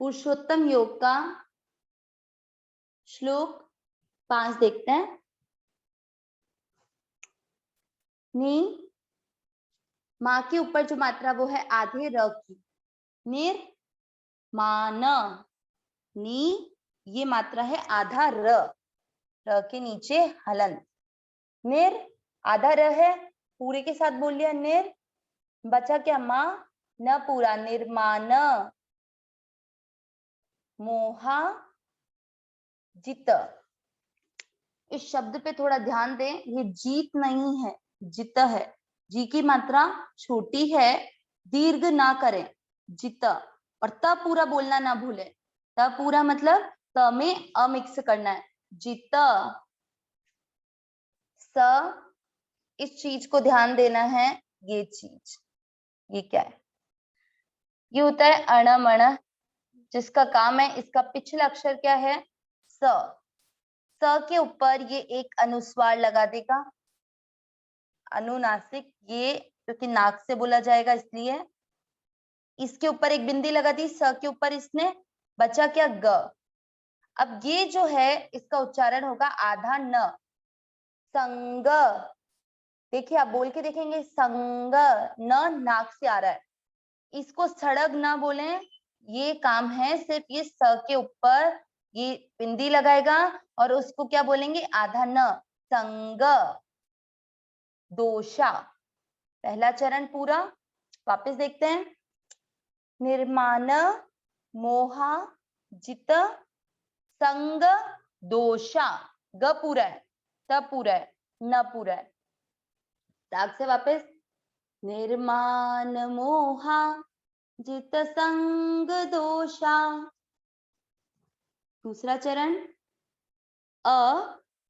पुरुषोत्तम योग का श्लोक 5 देखते हैं। नी, माँ के ऊपर जो मात्रा वो है आधे र की। निर मान, नी ये मात्रा है आधा र के नीचे हलंत। निर आधा र है, पूरे के साथ बोल लिया निर, बचा क्या माँ, न पूरा, निर्माण मोहा जित। इस शब्द पे थोड़ा ध्यान दें, ये जीत नहीं है, जित है। जी की मात्रा छोटी है, दीर्घ ना करें, जित। और त पूरा बोलना ना भूलें, त पूरा मतलब त में अ मिक्स करना है, जित। स, इस चीज को ध्यान देना है, ये चीज, ये क्या है, ये होता है अणमण, जिसका काम है, इसका पिछला अक्षर क्या है, स। स के ऊपर ये एक अनुस्वार लगा देगा, अनुनासिक, ये क्योंकि नाक से बोला जाएगा इसलिए। इसके ऊपर एक बिंदी लगा दी, स के ऊपर इसने, बचा क्या, ग। अब ये जो है इसका उच्चारण होगा आधा न, संग। देखिए आप बोल के देखेंगे, संग, न नाक से आ रहा है, इसको सड़ग ना बोलें, ये काम है सिर्फ ये स के ऊपर ये बिंदी लगाएगा और उसको क्या बोलेंगे, आधा न, संग दोषा। पहला चरण पूरा वापस देखते हैं। निर्माण मोहा जित संग दोषा। ग पूरा है, त पूरा है, न पूरा है। ताक से वापस, निर्माण मोहा जित संग दोषा। दूसरा चरण अ,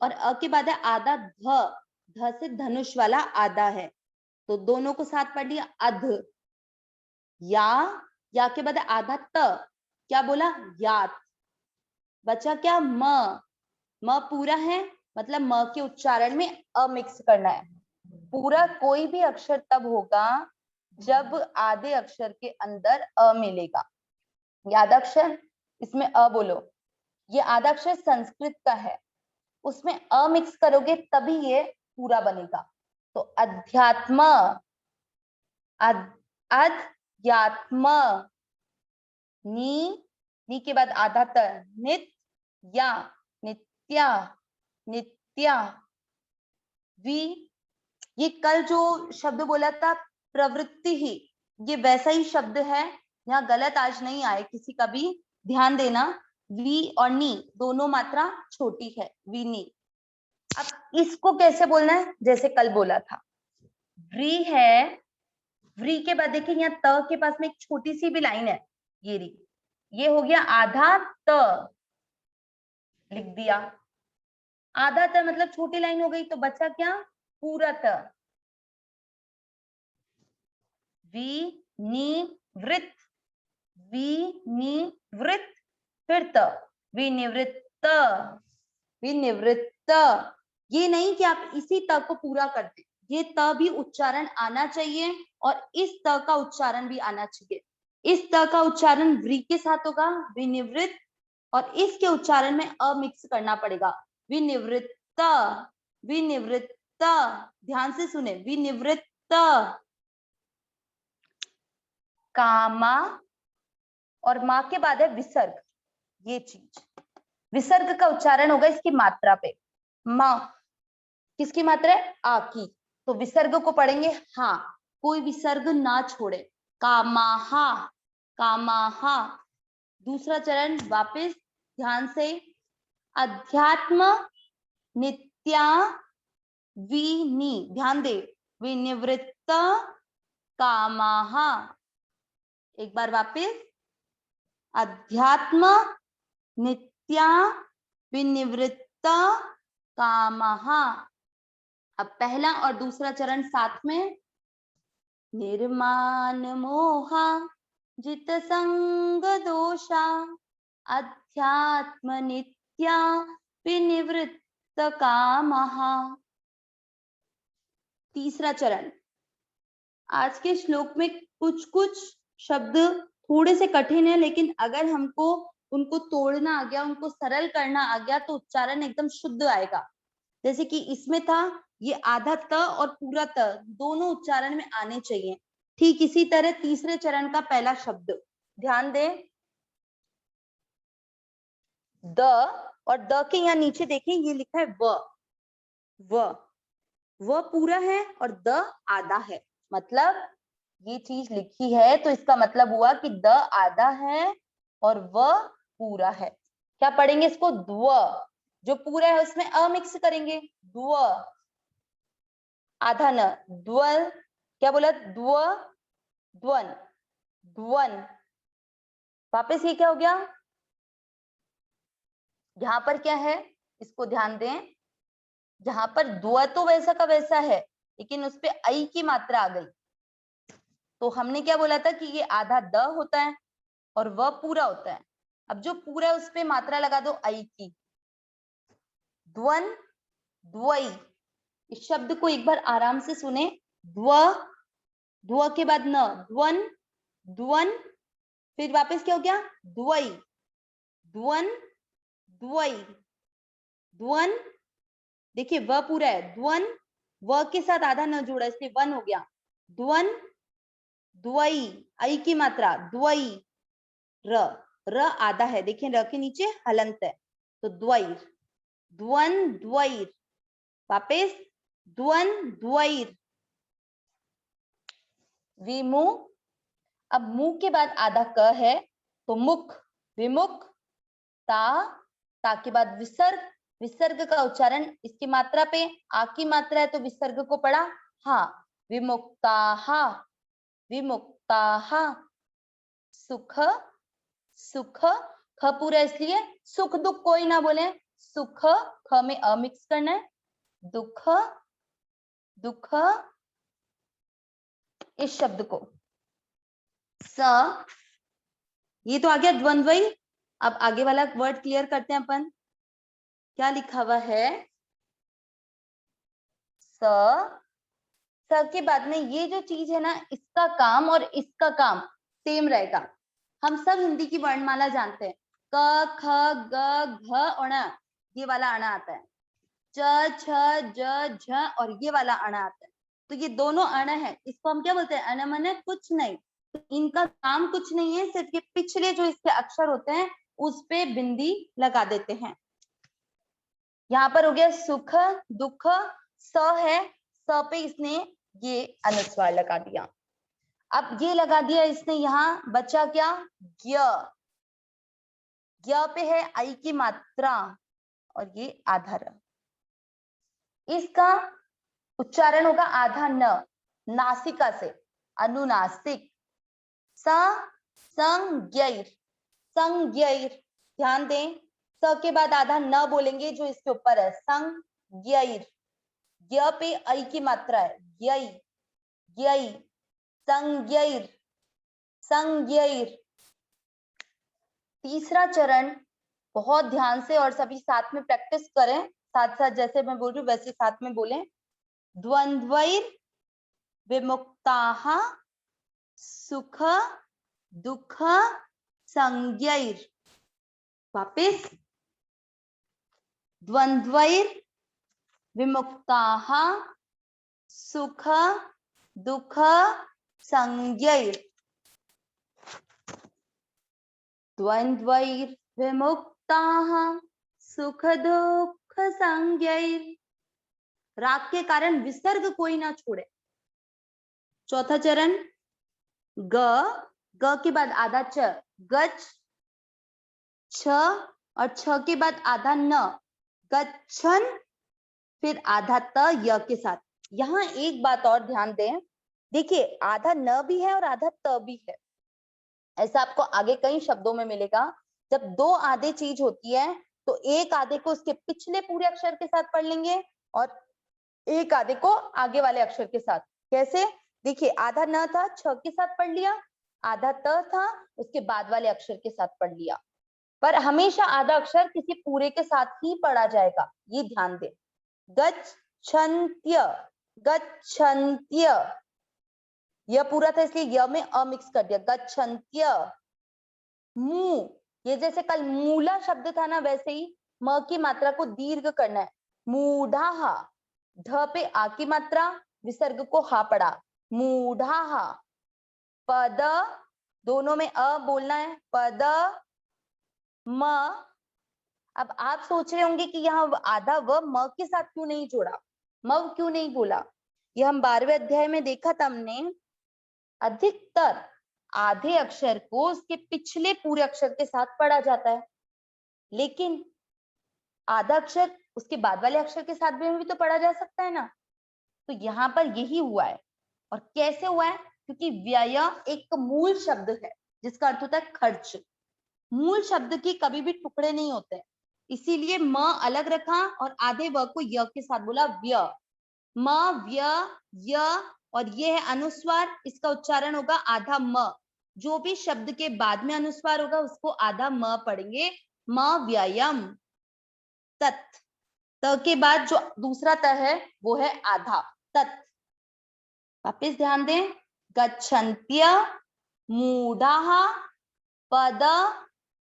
और अ के बाद है आधा ध, ध से धनुष वाला आधा है, तो दोनों को साथ पढ़ लिया, अध। या के बाद आधा त, क्या बोला, यात। बचा क्या, म पूरा है, मतलब म के उच्चारण में अ मिक्स करना है। पूरा कोई भी अक्षर तब होगा जब आधे अक्षर के अंदर अ मिलेगा। ये आधा अक्षर, इसमें अ बोलो, ये आधा अक्षर संस्कृत का है, उसमें अ मिक्स करोगे तभी ये पूरा बनेगा। तो अध्यात्म, अध्यात्म, नी के बाद आधा त, नित या, नित्या, नित्या। वी, ये कल जो शब्द बोला था प्रवृत्ति ही, ये वैसा ही शब्द है, यहाँ गलत आज नहीं आए किसी का भी, ध्यान देना। वी और नी दोनों मात्रा छोटी है, वी नी। अब इसको कैसे बोलना है, जैसे कल बोला था, व्री है, व्री के बाद देखिए यहाँ त के पास में एक छोटी सी भी लाइन है, ये री, ये हो गया आधा त, लिख दिया। आधा त मतलब छोटी लाइन हो गई, तो बचा क्या, पूरा त। विनिवृत्त, विनिवृत्त, फिर त, विनिवृत्त, विनिवृत्त। ये नहीं कि आप इसी त को पूरा कर दें, ये त भी उच्चारण आना चाहिए और इस त का उच्चारण भी आना चाहिए। इस त का उच्चारण व्री के साथ होगा, विनिवृत्त, और इसके उच्चारण में अ मिक्स करना पड़ेगा, विनिवृत्त, विनिवृत्त। ध्यान से सुने, विनिवृत्त। कामा, और माँ के बाद है विसर्ग, ये चीज, विसर्ग का उच्चारण होगा इसकी मात्रा पे। माँ किसकी मात्रा है, आ की, तो विसर्ग को पढ़ेंगे हा, कोई विसर्ग ना छोड़े, कामाहा, कामाहा। दूसरा चरण वापस ध्यान से, अध्यात्म नित्या विनी, ध्यान दे, विनिवृत्त कामाहा। एक बार वापस, अध्यात्म नित्या विनिवृत्त कामहा। अब पहला और दूसरा चरण साथ में, निर्माण मोहा जित संग दोषा अध्यात्म नित्या विनिवृत्त कामहा। तीसरा चरण, आज के श्लोक में कुछ कुछ शब्द थोड़े से कठिन है, लेकिन अगर हमको उनको तोड़ना आ गया, उनको सरल करना आ गया, तो उच्चारण एकदम शुद्ध आएगा। जैसे कि इसमें था, ये आधा त और पूरा त दोनों उच्चारण में आने चाहिए। ठीक इसी तरह तीसरे चरण का पहला शब्द ध्यान दें, द, और द के यहाँ नीचे देखें ये लिखा है व पूरा है और द आधा है। मतलब ये चीज लिखी है तो इसका मतलब हुआ कि द आधा है और व पूरा है। क्या पढ़ेंगे इसको? द्व। जो पूरा है उसमें अ मिक्स करेंगे, द्व, आधा न, द्वल। क्या बोला? द्व, द्वन, द्वन। वापस ये क्या हो गया? यहाँ पर क्या है इसको ध्यान दें, जहां पर द्व तो वैसा का वैसा है, लेकिन उस पे आई की मात्रा आ गई। तो हमने क्या बोला था कि ये आधा द होता है और वह पूरा होता है। अब जो पूरा है उस पे मात्रा लगा दो आई की, द्वन, द्वई। इस शब्द को एक बार आराम से सुने, द्व, द्व के बाद न, द्वन, द्वन, फिर वापस क्या हो गया? द्वई, द्वन, द्वई, द्वन। देखिए व पूरा है, द्वन, व के साथ आधा न जुड़ा इसलिए वन हो गया, द्वन, द्वई, आई की मात्रा, द्वई, र आधा है, देखिए र के नीचे हलंत है, तो द्वैर, द्वन, द्वैर। वापस द्वन, द्वैर। विमुख। अब मुंह के बाद आधा क है तो मुख, विमुख, ता के बाद विसर्ग, विसर्ग का उच्चारण इसकी मात्रा पे, आ की मात्रा है तो विसर्ग को पढ़ा हा, विमुक्ताहा, विमुक्ताहा। सुख, सुख, ख पूरा इसलिए सुख दुख कोई ना बोले, सुख, ख में अ मिक्स करना है, दुख, दुख। इस शब्द को स, ये तो आ गया द्वंद्वई। अब आगे वाला वर्ड क्लियर करते हैं अपन, क्या लिखा हुआ है? स, स के बाद में ये जो चीज है ना, इसका काम और इसका काम सेम रहेगा। हम सब हिंदी की वर्णमाला जानते हैं, क, ख, ग, घ और ण, ये वाला अणा आता है, च, छ, ज, झ और ये वाला अणा आता है। तो ये दोनों अण है, इसको हम क्या बोलते हैं? अनमन, कुछ नहीं। तो इनका काम कुछ नहीं है, सिर्फ ये पिछले जो इसके अक्षर होते हैं उस पे बिंदी लगा देते हैं। यहाँ पर हो गया सुख, दुख, स है, स पे इसने ये अनुस्वार लगा दिया। अब ये लगा दिया इसने, यहाँ बचा क्या? ज्ञ, ज्ञ पे है आई की मात्रा और ये आधार। इसका उच्चारण होगा आधा न, नासिका से, अनुनासिक। स, संज्ञैर, संज्ञैर। ध्यान दें, स के बाद आधा न बोलेंगे जो इसके ऊपर है, संज्ञैर। ज्ञ पे ऐ की मात्रा है, ज्ञै, ज्ञै, संज्ञैर, संज्ञैर। तीसरा चरण बहुत ध्यान से और सभी साथ में प्रैक्टिस करें, साथ साथ जैसे मैं बोल रही हूँ वैसे साथ में बोलें। द्वंद्वैर विमुक्ताः सुख दुख संज्ञैर। वापिस, द्वंद्वैर विमुक्ताः सुख दुख संज्ञैर, द्वंद्वैर विमुक्ताः सुख दुख संज्ञैर। राग के कारण विसर्ग कोई ना छोड़े। चौथा चरण ग, ग के बाद आधा च, गच, छ और छ के बाद आधा न, गच्छन, फिर आधा त य के साथ। यहाँ एक बात और ध्यान दें, देखिए आधा न भी है और आधा त भी है, ऐसा आपको आगे कई शब्दों में मिलेगा। जब दो आधे चीज होती है तो एक आधे को उसके पिछले पूरे अक्षर के साथ पढ़ लेंगे और एक आधे को आगे वाले अक्षर के साथ। कैसे? देखिए आधा न था, छ के साथ पढ़ लिया, आधा त था, उसके बाद वाले अक्षर के साथ पढ़ लिया। पर हमेशा आधा अक्षर किसी पूरे के साथ ही पढ़ा जाएगा, ये ध्यान दे। गच्छन्त्य, गच्छन्त्य, य पूरा था इसलिए य में अ मिक्स कर दिया, गच्छन्त्य। मू, ये जैसे कल मूला शब्द था ना, वैसे ही म की मात्रा को दीर्घ करना है, मूढ़ाहा। ढ पे आ की मात्रा, विसर्ग को हा पड़ा, मूढ़ाहा। पद, दोनों में अ बोलना है, पद म। अब आप सोच रहे होंगे कि यहाँ आधा व म के साथ क्यों नहीं जोड़ा, म क्यों नहीं बोला। ये हम 12वें अध्याय में देखा था हमने, अधिकतर आधे अक्षर को उसके पिछले पूरे अक्षर के साथ पढ़ा जाता है, लेकिन आधा अक्षर उसके बाद वाले अक्षर के साथ भी तो पढ़ा जा सकता है ना। तो यहाँ पर यही हुआ है। और कैसे हुआ है, क्योंकि व्यय एक मूल शब्द है जिसका अर्थ होता है खर्च। मूल शब्द के कभी भी टुकड़े नहीं होते, इसीलिए म अलग रखा और आधे व को य के साथ बोला, व्य। म, व्य, य, और ये है अनुस्वार, इसका उच्चारण होगा आधा म। जो भी शब्द के बाद में अनुस्वार होगा उसको आधा म पढ़ेंगे, म व्ययम। तत्, त के बाद जो दूसरा त है वो है आधा, तत्। वापिस ध्यान दें, गच्छन्त्य, मूढ़ाः, पद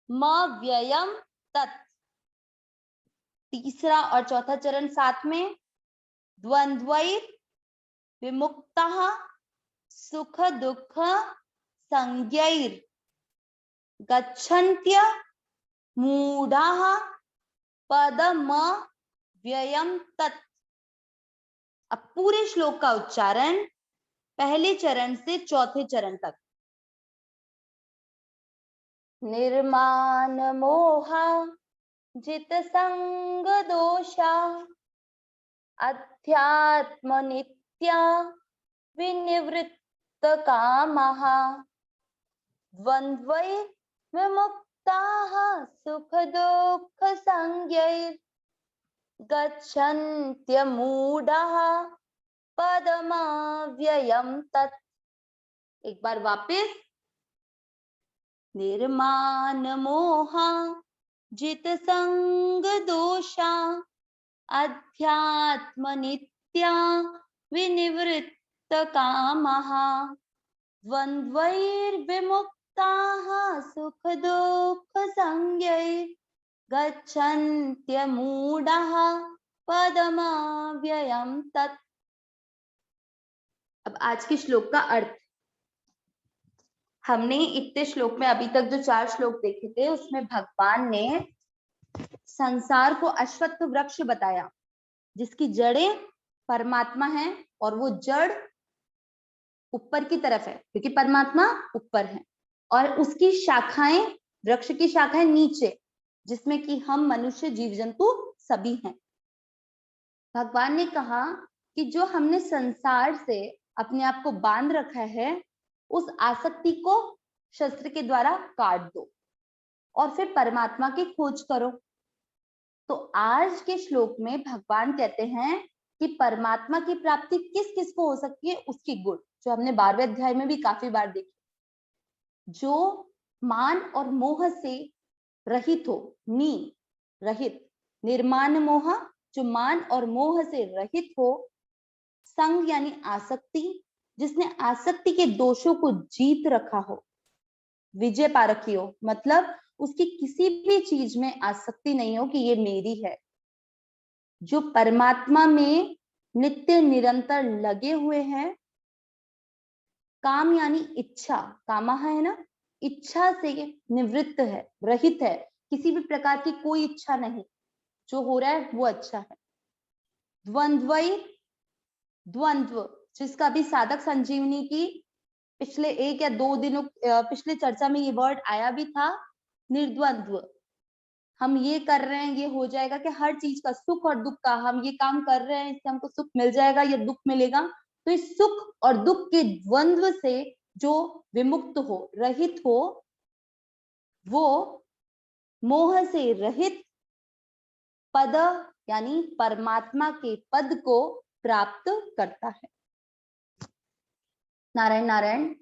म व्ययम तत्। तीसरा और चौथा चरण साथ में, द्वंद्वैर विमुक्तः सुख दुख संज्ञैर गच्छन्त्य मूढ़ाः पद म व्ययम तत्। अब पूरे श्लोक का उच्चारण पहले चरण से चौथे चरण तक। निर्माण मोहा जित संग दोषा अध्यात्म नित्या विनिवृत्त कामः द्वंद्वैर विमुक्ताः सुख दुख संज्ञैर गच्छन्त्यमूढाः पदमव्ययम् तत्। एक बार वापस, निर्माण मोहा जित संग दोषा अध्यात्म नित्या विनिवृत्त कामः द्वंद्वैर्विमुक्ताः सुख दुख संज्ञैर गच्छन्त्यमूढाः पदमव्ययम् तत्। अब आज के श्लोक का अर्थ। हमने इतने श्लोक में अभी तक जो 4 श्लोक देखे थे उसमें भगवान ने संसार को अश्वत्थ वृक्ष बताया, जिसकी जड़ें परमात्मा है और वो जड़ ऊपर की तरफ है क्योंकि परमात्मा ऊपर है, और उसकी शाखाएं, वृक्ष की शाखाएं नीचे, जिसमें कि हम मनुष्य जीव जंतु सभी हैं। भगवान ने कहा कि जो हमने संसार से अपने आप को बांध रखा है, उस आसक्ति को शस्त्र के द्वारा काट दो और फिर परमात्मा की खोज करो। तो आज के श्लोक में भगवान कहते हैं कि परमात्मा की प्राप्ति किस किस को हो सकती है, उसके गुण जो हमने 12वें अध्याय में भी काफी बार देखे। जो मान और मोह से रहित हो, रहित, निर्माण मोह, जो मान और मोह से रहित हो, संग यानी आसक्ति, जिसने आसक्ति के दोषों को जीत रखा हो, विजय पा रखी हो, मतलब उसकी किसी भी चीज में आसक्ति नहीं हो कि ये मेरी है, जो परमात्मा में नित्य निरंतर लगे हुए हैं। काम यानी इच्छा, कामा है ना, इच्छा से निवृत्त है, रहित है, किसी भी प्रकार की कोई इच्छा नहीं, जो हो रहा है वो अच्छा है। द्वंद्वई, द्वंद्व, जिसका भी साधक संजीवनी की पिछले 1 या 2 दिनों पिछले चर्चा में ये वर्ड आया भी था, निर्द्वंद्व। हम ये कर रहे हैं, ये हो जाएगा, कि हर चीज का, सुख और दुख का, हम ये काम कर रहे हैं इससे हमको सुख मिल जाएगा या दुख मिलेगा। तो इस सुख और दुख के द्वंद्व से जो विमुक्त हो, रहित हो, वो मोह से रहित पद यानी परमात्मा के पद को प्राप्त करता है। नारायण नारायण।